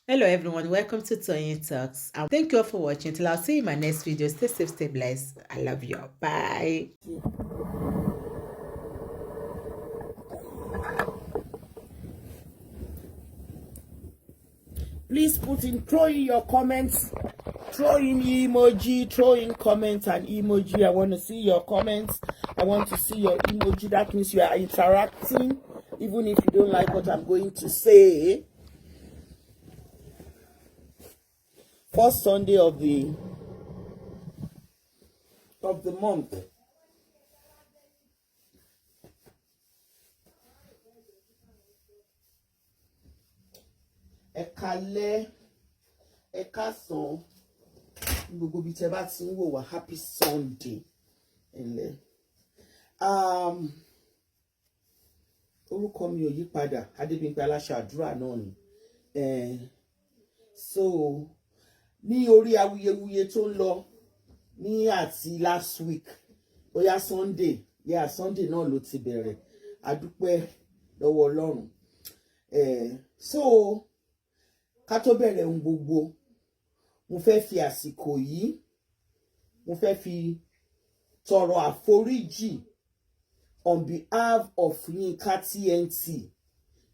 Hello everyone, welcome to Toyeen Talks. Thank you all for watching. Till I'll see you in my next video. Stay safe, stay blessed. I love you all. Bye. Please throw in your comments, throw in emoji, throw in comments and emoji. I want to see your comments. I want to see your emoji. That means you are interacting, even if you don't like what I'm going to say. First Sunday of the month. Ẹ káalẹ́, ẹ káàsán, gbogbo bí tẹ́ bá ti ń wò wá, happy Sunday. Orúkọ mi ò yí padà, Adebimpe Alaso Adura náà ni. So ní orí awuyewuye tó ń lọ ní àti last week, bóyá Sunday náà ló ti bẹ̀rẹ̀. A dúpẹ́ lọ́wọ́ Ọlọ́run. So ká tó bẹ̀rẹ̀ ohun gbogbo, mo fẹ́ fi àsìkò yìí, mo fẹ́ fi tọrọ àforíjì on behalf of Yinka TNT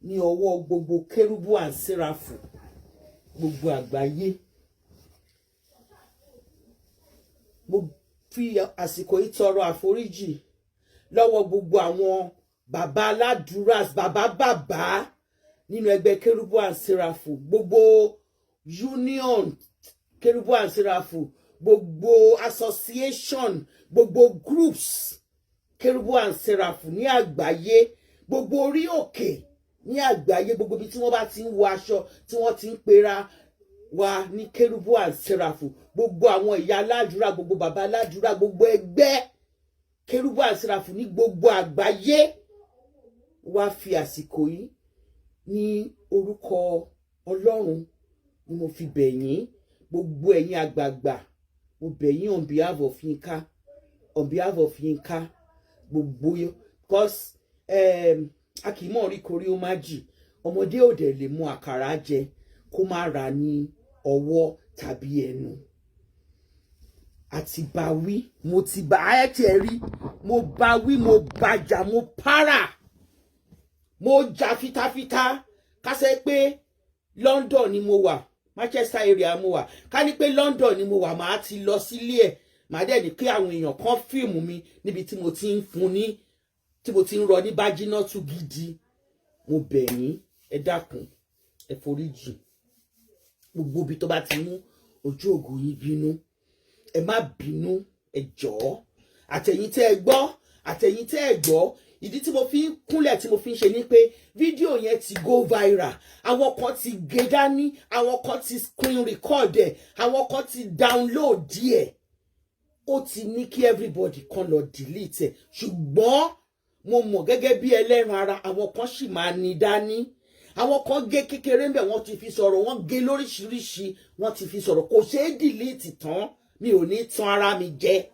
ní ọwọ́ gbogbo Kérúbù and Séráfù gbogbo àgbáyé. Mo fi àsìkò yìí tọrọ àforíjì lọ́wọ́ gbogbo àwọn bàbá aládùúrà, bàbá nínú ẹgbẹ́ Kérúbù and Séráfù, gbogbo union Kérúbù and Séráfù, gbogbo association, gbogbo groups Kérúbù and Séráfù ní àgbáyé, gbogbo orí òkè ní àgbáyé, gbogbo bí tí wọ́n bá ti ń wọ aṣọ tí wọ́n ti ń pera wa ní Kérúbù and Séráfù, gbogbo àwọn ìyá aládùúrà, gbogbo bàbá aládùúrà, gbogbo ẹgbẹ́ Kérúbù and Séráfù ní gbogbo àgbáyé wá fi àsìkò yìí ní orúkọ Ọlọ́run ni mo fi bẹ̀ yín, gbogbo ẹ̀yin àgbààgbà, mo bẹ̀ yín on behalf of Yinka, gbogbo yín, because a kì í mọ̀ rí korí ó má jì, ọmọdé ò dẹ̀ lè mú àkàrà jẹ kó má ra ní ọwọ́ tàbí ẹnu. Àti bá wí, mo ti bá ẹ tiẹ̀ rí, mo bá wí, mo bàjà, mo para, mo jà fitafita. Ká ṣe pé London ni mo wà, Manchester area mo wà, ká ní pé London ni mo wà, màá ti lọ sílé ẹ̀, màá dẹ̀ ní kí àwọn èèyàn kan fíìmù mi níbi tí mo ti ń fún ní, tí mo ti ń rọ ní bájínátù gidi. Mo bẹ̀ yín, ẹ dákun, ẹ foríjì gbogbo bí tó bá ti mú ojú ògo yín bínú, ẹ má bínú, ẹ jọ̀ọ́. Àtẹ̀yin tẹ́ ẹ gbọ́, àtẹ̀yin tẹ́ ẹ gbọ́, ìdí tí mo fi ń kúnlẹ̀ tí mo fi ń ṣe ni pé fídíò yẹn ti go viral. Àwọn kan ti gé dání, àwọn kan ti screen record ẹ̀, àwọn kan ti download ẹ̀. Ó ti ní kí everybody kan lọ delete ẹ̀, ṣùgbọ́n mo mọ̀ gẹ́gẹ́ bí ẹlẹ́ran ara, àwọn kan sì máa ní dání. Àwọn kan gé kékeré ń bẹ̀, wọ́n ti fi sọ̀rọ̀, wọ́n gé lóríṣiríṣi, wọ́n ti fi sọ̀rọ̀, kò ṣeé delete tán. Mi ò ní tan ara mi jẹ.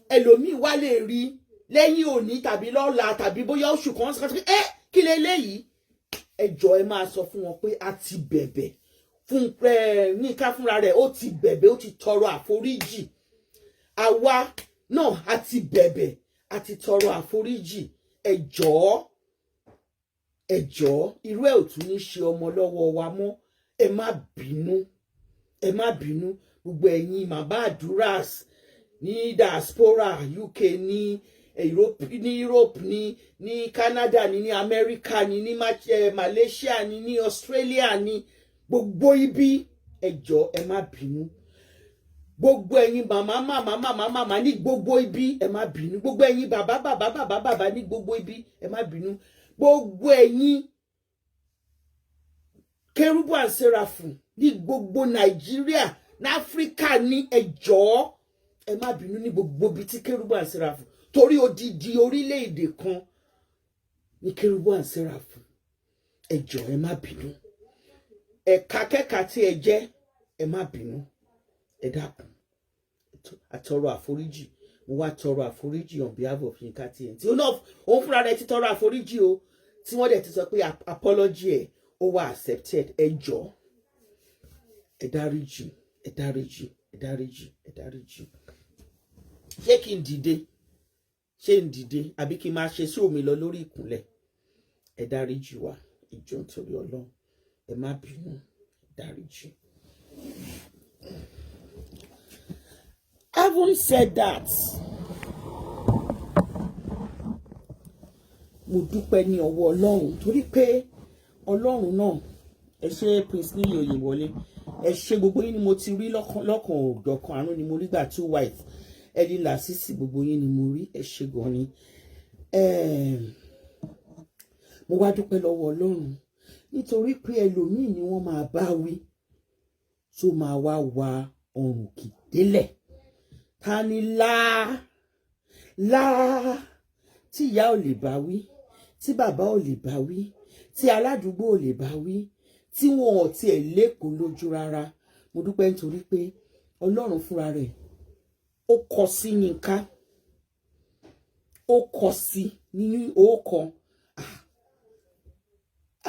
Ẹlòmíì wá lè rí lẹ́yìn òní tàbí lọ́la tàbí bóyá oṣù kan sọ pé kí leléyìí. Ẹ jọ̀ọ́ ẹ máa sọ fún wọn pé a ti bẹ̀bẹ̀ fún Yinka fúnra rẹ̀, ó ti bẹ̀bẹ̀, ó ti tọrọ àforíjì. Àwa náà a ti bẹ̀bẹ̀, a ti tọrọ àforíjì. Ẹ jọ̀ọ́, irú ẹ̀ ò tún ní ṣe ọmọ lọ́wọ́ wa mọ́. Ẹ má bínú, ẹ má bínú. Gbogbo ẹ̀yin màmá àdúrà ní diaspora, UK, ní Europe, ní Canada, ní America, ní Malaysia, ní Australia, ní gbogbo ibi, ẹ jọ̀ọ́ ẹ má bínú. Gbogbo ẹ̀yin màmá ní gbogbo ibi, ẹ má bínú. Gbogbo ẹ̀yin bàbá ní gbogbo ibi, ẹ má bínú. Gbogbo ẹ̀yin Kérúbù and Séráfù ní gbogbo Nàìjíríà, ní Áfíríkà, ní ẹ jọ̀ọ́ ẹ má bínú, ní gbogbo ibi tí Kérúbù and Séráfù, torí odidi orílẹ̀-èdè kan ní Kérúbù and Séráfù. Ẹ jọ̀ọ́ ẹ má bínú. Ẹ̀ka kẹ́ka tí ẹ jẹ́, ẹ má bínú. Ẹ dákun, àtọrọ àforíjì. Mo wá tọrọ àforíjì on behalf of Yinka TNT. Òun fúnra rẹ̀ ti tọrọ àforíjì o, tí wọ́n dẹ̀ ti sọ pé apology ẹ̀ ó wà accepted. Ẹ jọ̀ọ́, ẹ dáríjì, ẹ dáríjì, ẹ dáríjì, ẹ dáríjì. Ṣé kí n dìde? Ṣé n dìde àbí kí n máa ṣe sí omi lọ lórí ìkúnlẹ̀? Ẹ dáríjì wá, ìjọ nítorí Ọlọ́run, ẹ má bínú, ẹ dáríjì. Having said that, mo dúpẹ́ ní ọwọ́ Ọlọ́run torí pé Ọlọ́run náà, ẹ ṣé Prince Níyì Oyèwọlé, ẹ ṣé gbogbo yín ni mo ti rí lọ́kàn òjọ̀kan àánú ni mo rí gbà two white ẹni làásìsì gbogbo yín ni mo rí, ẹ ṣé gan ni. Mo wá dúpẹ́ lọ́wọ́ Ọlọ́run nítorí pé ẹlòmíì ni wọ́n máa bá wí tó máa wá wa ọrùn kì délẹ̀. Ta ni láá tí ìyá ò lè bá wí, tí bàbá ò lè bá wí, tí aládùúgbò ò lè bá wí, tí wọn ò tiẹ̀ lẹ́kọ̀ọ́ lójú rárá. Mo dúpẹ́ nítorí pé Ọlọ́run fúnra rẹ̀ ó kọ sí Yinka, ó kọ sí ní òókan.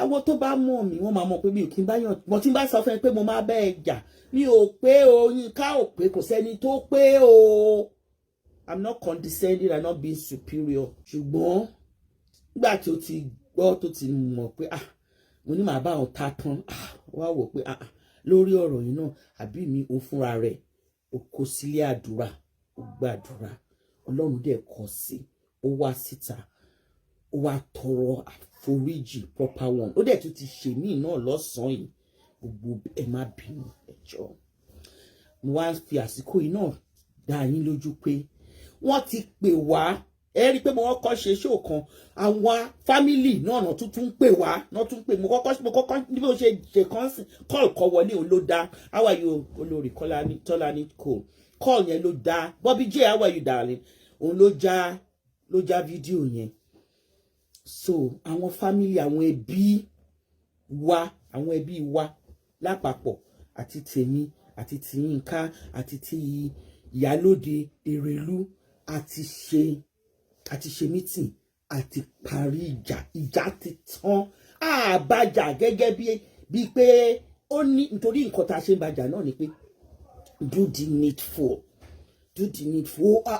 Àwọn tó bá mọ̀ mí wọ́n máa mọ̀ pé mi ò kí n bá yàn, mo ti bá sọ fún ẹ pé mo máa bá ẹ jà, mi ò pé o, Yinka ò pé, kò sẹ́ni tó pé o. I'm not condescending, I'm not being superior. Ṣùgbọ́n nígbà tí o ti gbọ́ tó ti mọ̀ pé mo ní màá bá wọn ta tán, wá wò pé lórí ọ̀rọ̀ yìí náà àbí mi ò fúnra rẹ̀ ó kó sílé àdúrà, ó gbàdúrà, Ọlọ́run dẹ̀ kọ sí, ó wá síta, ó wá tọrọ àforíjì proper one. Ó dẹ̀ tún ti ṣe mí náà lọ́sàn-án yìí, gbogbo ẹ má bínú ẹ jọ̀ọ́. Mo wá fi àsìkò yìí náà dá yín lójú pé wọ́n ti pè wá, ẹ rí i pé mo kọ́kọ́ ṣe show kan, àwọn fámìlì náà náà tún pè wá, náà tún pè mo kọ́kọ́ ní bí mo ṣe kan call kọ wọlé òun ló dá, how are you olórí Tọ́lání Cole, call yẹn ló dá, Bobby J, how are you darling, òun ló já fídíò yẹn. So àwọn fámìlì, àwọn ẹbí wa lápapọ̀, àti tèmi àti ti Yinka àti ti Ìyálóde Èrèlú, àti ṣe meeting, àti parí ìjà ti tán. Àbájà gẹ́gẹ́ bí pé ó ní, nítorí nǹkan tá a ṣe ń bàjà náà ni pé do the needful,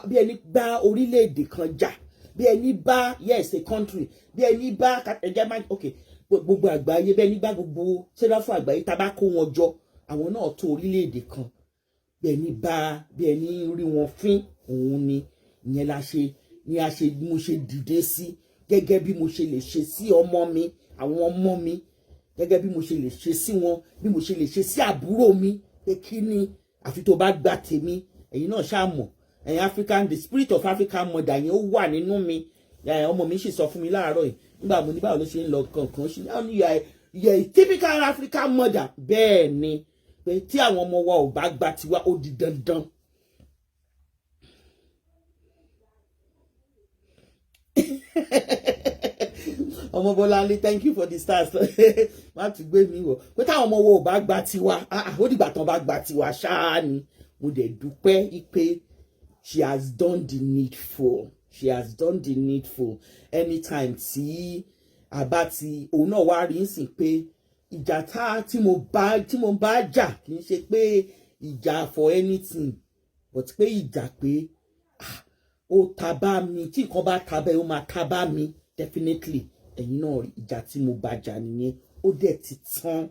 bí ẹni bá orílẹ̀-èdè kan jà, bí ẹni bá yes a country, bí ẹni bá okay gbogbo àgbáyé, bí ẹni bá gbogbo sẹ́dáfù àgbáyé tá a bá kó wọn jọ, àwọn náà tó orílẹ̀-èdè kan, bí ẹni rí wọn fín, òun ni ìyẹn mo ṣe dìde sí, gẹ́gẹ́ bí mo ṣe lè ṣe sí ọmọ mi, àwọn ọmọ mi, gẹ́gẹ́ bí mo ṣe lè ṣe sí wọn, bí mo ṣe lè ṣe sí àbúrò mi, pé kí ni àfi tó bá gbà tèmi, ẹ̀yin náà ṣáà mọ̀, the spirit of African mother yẹn ó wà nínú mi. Ọmọ mi sì sọ fún mi láàárọ̀ yìí nígbà mo ní báwo ló ṣe ń lọ kankan, ṣe ní yẹ typical African mother. Bẹ́ẹ̀ ni pé tí àwọn ọmọ wa ò bá gbà tiwa ó di dandan. Ọmọ Bọ́láńlé, thank you for the stars. Má tún gbé mi wọ̀ pé táwọn ọmọ wa ò bá gbà tiwa, ó dìgbà tán bá gbà tiwa ṣáá ni. Mo dẹ̀ dúpẹ́ pé she has done the needful. She has done the needful. Anytime tí òun náà wá rí nsìn pé ìjà tí mo bá jà kì í ṣe pé ìjà for anything, but pé ìjà pé ó ta bá mi, tí nǹkan bá ta bẹ́ẹ̀ ó máa ta bá mi definitely. Ẹ̀yin náà rí ìjà tí mo bá jà nìyẹn, ó dẹ̀ ti tán,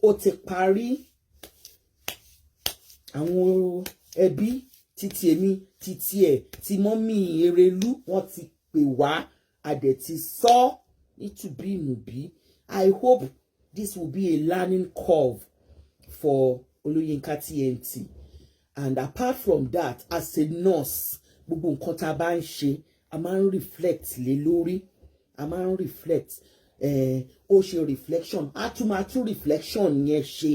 ó ti parí. Àwọn ẹbí títí èmi, títí ẹ̀, tí mọ́mì Èrèlú, wọ́n ti pè wá, a dẹ̀ ti sọ nítùbí ìnùbí. I hope this will be a learning curve for Olóyinka TNT. And apart from that, as a nurse, gbogbo nǹkan tá a bá ń ṣe, a máa ń reflect lé lórí, a máa ń reflect, ó ṣe reflection, a tún máa tún reflection yẹn ṣe.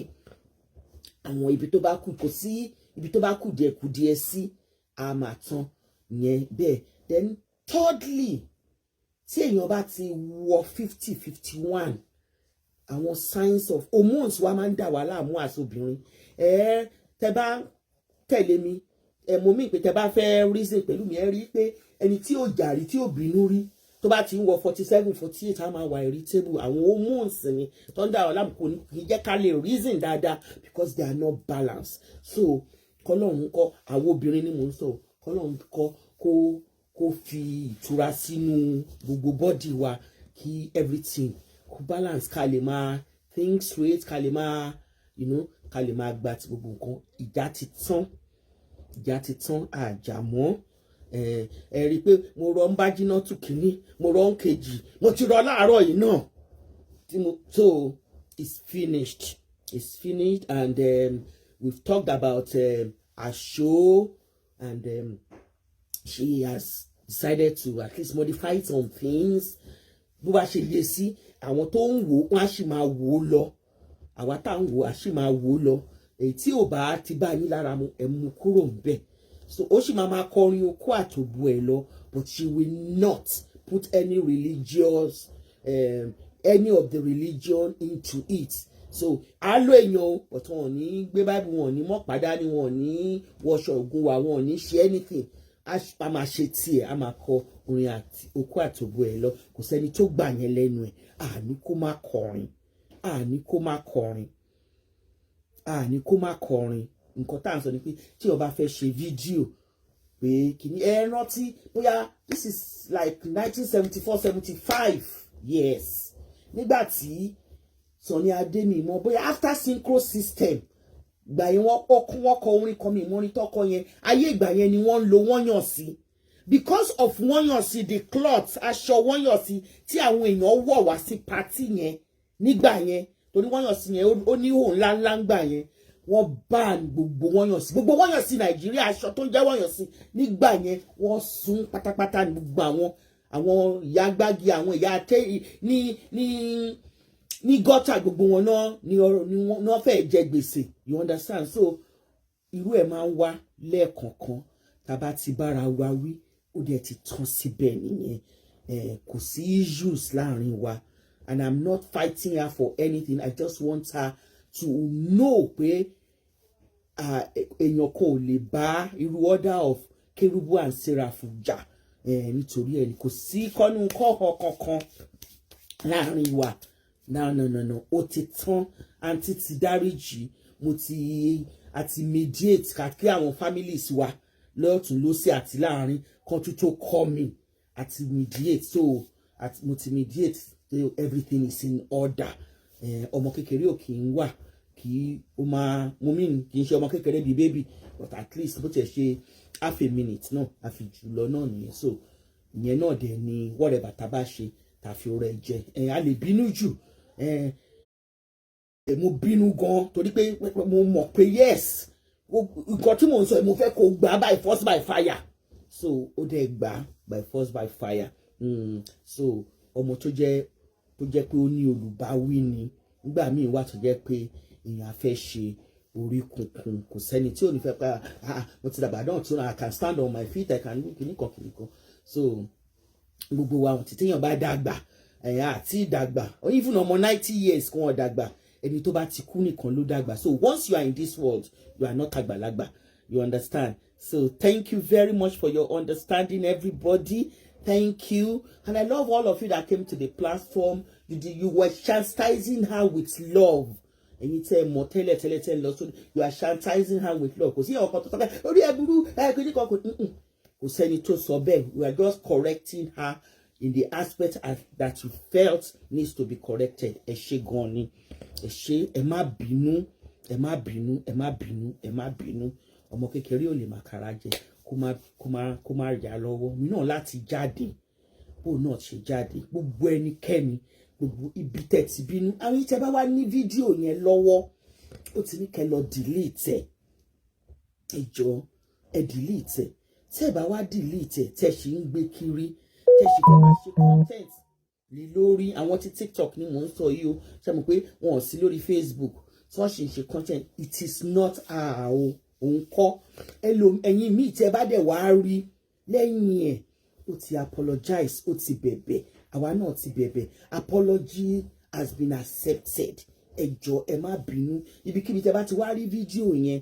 Àwọn ibi tó bá kù, kò sí ibi tó bá kù díẹ̀ sí, a máa tán yẹn bẹ́ẹ̀. Then thirdly, tí èèyàn bá ti wọ 50-51, àwọn signs of hormones wa máa ń dà wá láàmú àsobìnrin. Tẹ́ bá tẹ̀lé mi, mo mí pé tẹ́ bá fẹ́ reason pẹ̀lú mi, ẹ rí pé ẹni tí ò jàrí, tí ò bínú rí, tó bá ti ń wọ 47 48 á máa wà irritable àwọn hormones ni tó ń dá ọ láàmú kò ní jẹ́ ká lè reason dáadáa because they are not balanced. So kọ́lọ́run kọ́ àwọn obìnrin ni mò ń sọ kọ́lọ́run kọ́ kó fi ìtura sínú gbogbo body wa kí everything kó balance ká lè máa think straight ká lè máa ká lè máa gba ti gbogbo nǹkan. Ìjà ti tán àjàmọ́ ẹ rí i pé mo rọ ń bá jiná tù kínní mo rọ ń kejì mo ti rọ láàárọ̀ yìí náà so it's finished and we've talked about our show and she has decided to at least modify some things bó bá ṣe lè sí àwọn tó ń wò wọn á sì máa wò ó lọ àwa tá ń wò á sì máa wò ó lọ èyí tí ò bá ti bá yín lára mu ẹ mú kúrò ńbẹ̀. So ó sì máa kọrin okó àtòbù ẹ lọ but she will not put any religious any of the religion into it. So á lò èèyàn but wọn ò ní gbé Bible wọn ò ní mọ̀pádá ni wọn ò ní wọṣọ ògùn wa wọn ò ní ṣe anything a máa ṣe tiẹ̀ a máa kọ orin àti okó àtòbù ẹ lọ kò sẹ́ni tó gbà yẹn lẹ́nu ẹ̀ àní kó má kọrin nǹkan tá à ń sọ ni pé tí o bá fẹ́ ṣe fídíò pé kìíní ẹ rántí bóyá this is like 1974-75 yes nígbà tí Sunny Adé mi mọ̀ bóyá after synchro system gbà yẹn wọ́n kọ orin kan mi ìmọ̀rin tọ́kọ yẹn ayé ìgbà yẹn ni wọ́n ń lo wọ́n yàn sí because of wọ́n yàn sí the cloth aṣọ wọ́n yàn sí tí àwọn èèyàn wọ̀ wá sí party yẹn nígbà yẹn torí wọ́n yàn sí yẹn ó ní òun ńláńlá ńgbà yẹn wọ́n ban gbogbo wọ́n yàn sí Nàìjíríà aṣọ tó ń jẹ́ wọ́n yàn sí nígbà yẹn wọ́n sún pátápátá ní gbogbo àwọn ìyá gbági àwọn ìyá àtẹ ní gọ́tà gbogbo wọn náà ni wọ́n fẹ́ jẹ gbèsè you understand. So irú ẹ̀ máa ń wá lẹ́ẹ̀kọ̀ọ̀kan tàbá ti bára wa wí ó dẹ̀ ti tán síbẹ̀ nìyẹn kò sí issues láàrin wa and I'm not fighting her for anything. I just want her to know pé èèyàn kan ò lè bá irú order of Kérúbù and Séráfù jà nítorí ẹni kò sí kọ́nù kọ́họ kankan láàrin wa no ó ti tán Aunty ti dáríjì àti mediate kàkí àwọn families wa lọ́tún lọ́sẹ̀ àti láàrin kan tó kọ́ mi àti mediate so mo ti mediate so everything is in order. Ọmọ kékeré ò kì í wà kí ó máa mú mi kì í ṣe ọmọ kékeré bíi baby but at least bó tiẹ̀ ṣe half a minute náà àfi jùlọ náà nìyẹn so ìyẹn náà dẹ̀ ni whatever tá bá ṣe tá fi rẹ̀ jẹ a lè bínú jù mo bínú gan torí pé mo mọ̀ pé yes nǹkan tí mò ń sọ mo fẹ́ kó gbà by force by fire so ó dẹ̀ gbà by force by fire so ọmọ tó jẹ́ pé ó ní olùbáwí ni nígbà míì wà tó jẹ́ pé èèyàn fẹ́ ṣe orí kunkun kò sẹ́ni tí ò ní fẹ́ pa mo ti dàgbà náà tí I can stand on my feet I can do kìnnìkan so gbogbo wa tí téèyàn bá dàgbà àti ìdàgbà even ọmọ 90 years kan dàgbà ẹni tó bá ti kú nìkan ló dàgbà so once you are in this world you are not àgbàlagbà you understand. So thank you very much for your understanding everybody. Thank you. And I love all of you that came to the platform. You were chastising her with love. And you tell more, tell so you are chastising her with love. Because we are just correcting her in the aspect that you felt needs to be corrected. Eshe goni. Eshe, ema binu. Ọmọ kékeré ò lè máa jẹ kó má yà lọ́wọ́ mi náà láti jáde bó náà ṣe jáde gbogbo ẹnikẹ́ni gbogbo ibi tẹ́ ti bínú àwọn ìtẹ́ bá wá ní fídíò yẹn lọ́wọ́ ó ti ní kẹ́ lọ delete ẹ jọ̀ọ́ ẹ delete tẹ́ bá wá delete tẹ́ ṣì ń gbé kiri tẹ́ ṣì fẹ́ máa ṣe content lé lórí àwọn tí TikTok ni mò ń sọ yìí o ṣe mọ̀ pé wọn ò sí lórí Facebook tí wọ́n ṣì ń ṣe content it is not our òun kọ́ ẹ̀yin míì tẹ́ bá dẹ̀ wá rí lẹ́yìn ẹ̀ ó ti apologize ó ti bẹ̀bẹ̀ àwa náà ti bẹ̀bẹ̀ apology has been accepted ẹ jọ̀ọ́ ẹ má bínú ibikíbi tẹ́ bá ti wá rí fídíò yẹn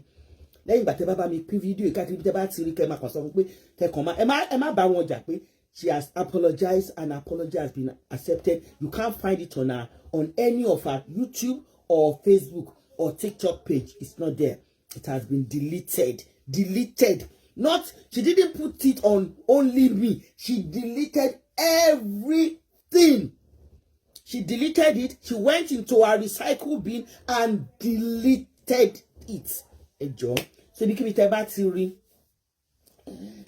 lẹ́yìn ìgbà tẹ́ bá bá mi pín fídíò káàkiri tẹ́ bá ti rí kẹ́ máa kàn sọ fún pé kẹ́kàn máa ẹ má bá wọn jà pé She has apologized, and apology has been accepted. You can't find it on any of her YouTube or Facebook or TikTok page. It's not there. It has been deleted. Deleted. Not, she didn't put it on only me. She deleted everything. She deleted it. She went into her recycle bin and deleted it. Ẹjọ́. So bí kíbi tẹ́ bá ti rí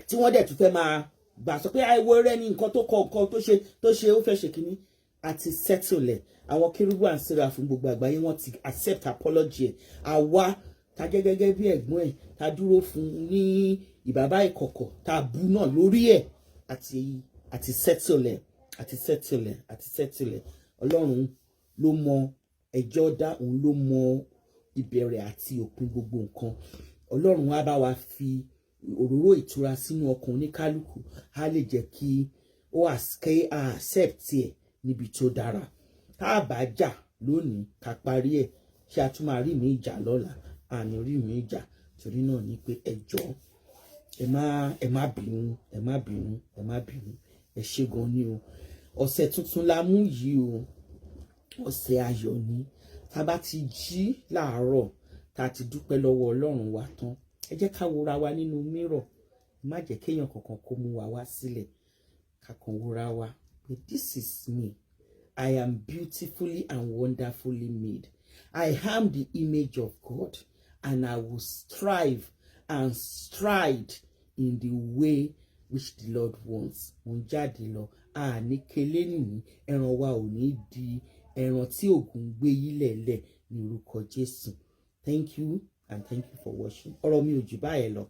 tí wọ́n dẹ̀ tún fẹ́ máa gbà sọ pé àìwọ rẹ ní nǹkan tó kọ nǹkan tó ṣe ó fẹ́ ṣe kínní àti settle àwọn kérúbù and seraphim fún gbogbo àgbáyé wọ́n ti accept apology ẹ̀ àwa ta jẹ́ gẹ́gẹ́ bí ẹ̀gbọ́n ẹ̀ ta dúró fún ní ìbàbá ìkọ̀kọ̀ ta bú náà lórí ẹ̀ àti settle Ọlọ́run ló mọ ẹjọ́ dá, òun ló mọ ìbẹ̀rẹ̀ àti òpin gbogbo nǹkan. Ọlọ́run á bá wa fi òróró ìtura sínú ọkàn oníkálukú, á lè jẹ́ kí ó accept ẹ̀ níbi tó dára. Tá a bá jà lónìí ká parí ẹ̀, ṣé a tún máa rí mi ìjà lọ́la? Àní rí mi ìjà. Torí náà ni pé ẹ jọ̀ọ́ ẹ má bínú. Ẹ ṣé gan ni o. Ọ̀sẹ̀ tuntun la mú yìí o. Ọ̀sẹ̀ ayọ̀ ni. Tá bá ti jí láàárọ̀, tá ti dúpẹ́ lọ́wọ́ Ọlọ́run wa tán, ẹ jẹ́ ká wòra wa nínú mirror. Má jẹ́ kéèyàn kankan kó mú wa wá sílẹ̀. Ká kàn wòra wa pé this is me. I am beautifully and wonderfully made. I am the image of God, and I will strive and stride in the way which the Lord wants. Mo ń jáde lọ, ní kélé nìní, ẹran wa ò ní di ẹran tí ògùn gbé yílẹ̀ lẹ̀ ní orúkọ Jésù. Thank you and thank you for watching. Ọ̀rọ̀ mi ò jù báyẹn lọ.